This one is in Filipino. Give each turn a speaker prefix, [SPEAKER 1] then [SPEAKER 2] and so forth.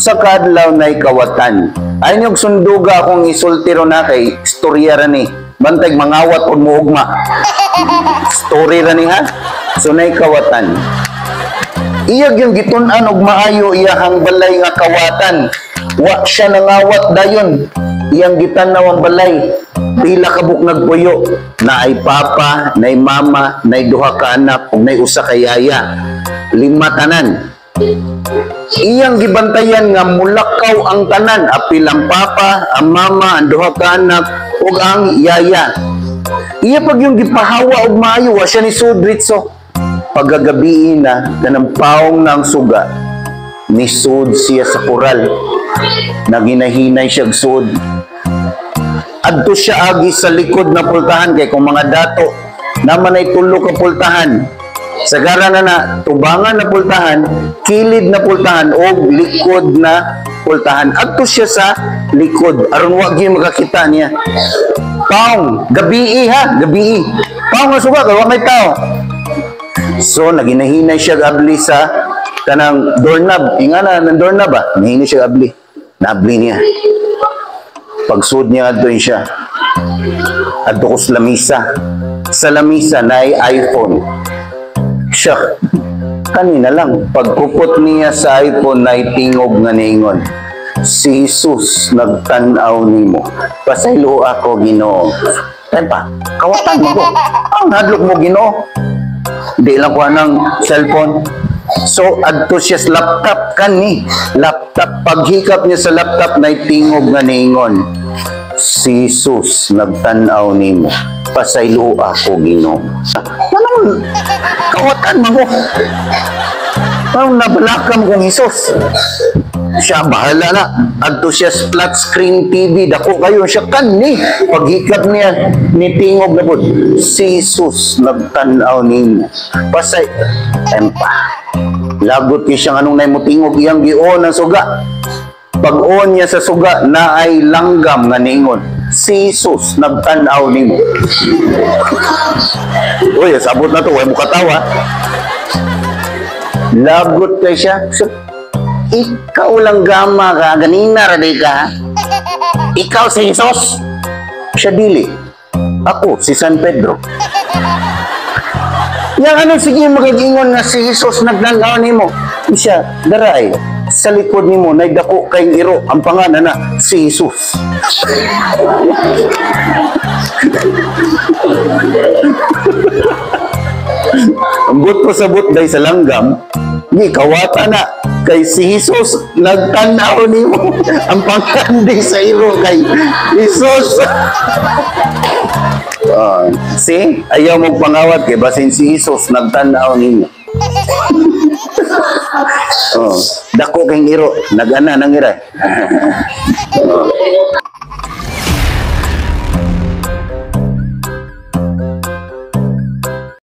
[SPEAKER 1] Sa kadlaw na'y kawatan. Ay niyog sunduga akong isultiro na kay istorya ra ni. Bantay mangawat o muugma. Story ra ni ha. So na'y kawatan. Iyag yung gitun-an og maayo iyahang balay nga kawatan. Wa siya nangawat dayon. Iyang gitanaw ang balay. Pila ka buknag puyo. Naay papa, naay mama, naay duha ka anak, ug naay usa ka yaya. 5 tanan. Iyang gibantayan nga mulakaw ang tanan. Apil ang papa, ang mama, ang duha ka anak, ug ang yaya. Iya pag yung gipahawa og maayo, wa siya ni sudritso. Pagagabi na, kanampawong na ang suga, nisud siya sa kural. Naginahinay siya sud. Adto siya agi sa likod na pultahan kay kung mga dato naman ay tulo ka pultahan. Sagara na tubangan na pultahan, kilid na pultahan o likod na pultahan. Adto siya sa likod aron wa gyud makakita niya. Paong, gabi ha, gabi. Paong nga suga kay wa may tao. So, naginahinay siya abli sa kanang doorknob. Ingana ng doorknob ba? Nahinay siya abli. Nabli niya. Pagsud niya adto siya. Adto ko sa lamisa. Sa lamisa na ay iPhone. Siya, kanina lang. Pagkupot niya sa iPhone na tingog nga ningon. Si Jesus nagtanaw nimo. Pasaylo ako, Ginoo. Tempa, kawatan mo ko. Ang hadlok mo, Ginoo. Di lang ko ng cellphone. So, adto siya sa laptop kani. Laptop. Paghikap niya sa laptop na tingog nga ningon. Si Jesus nagtanaw nimo. Pasaylo ako, Ginoo. Anong kawatan mo? Anong nabalakam kong Jesus? Siya bahala na. Adto siya sa flat screen TV. Dako kayo siya kani. Paghikap niya ni tingog na po. Si Jesus nagtanaw nimo. Pasay. Empa. Lagot ki siyang anong naimutingog iyang gion ang suga. Pag-on niya sa suga na ay langgam nga ningon. Si Jesus nagtanaw nimo. Uy, sabot na to. Huwag mo katawa. Lagot kay siya. Ikaw lang gama ka, ganina raday ka. Ikaw si Jesus. Siya dili. Ako si San Pedro. Yang ano sige magigingon nga si Jesus nagtanaw nimo. Siya daray sa likod nimo naydako kay iro ang pangalan na si Jesus. Ambot ko sabot day sa langgam. Ni kawata na kay si Jesus nagtanaw nimo ang pangkandi sa iro kay Jesus. See? Ayaw mong pangawat kay basin si Jesus nagtanaw nimo. Dako kay iro nagana nang ira.